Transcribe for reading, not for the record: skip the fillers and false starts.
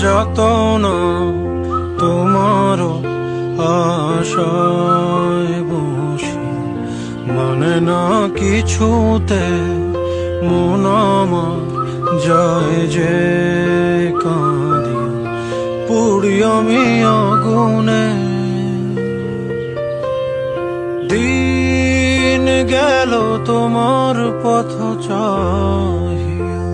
যাতনা তোমার আশায় বসি, মানে না কিছুতে মন আমার যায় যে কাঁদিয়া, পুড়ি আমি আগুনে। দিন গেল তোমার পথ চাহিয়া,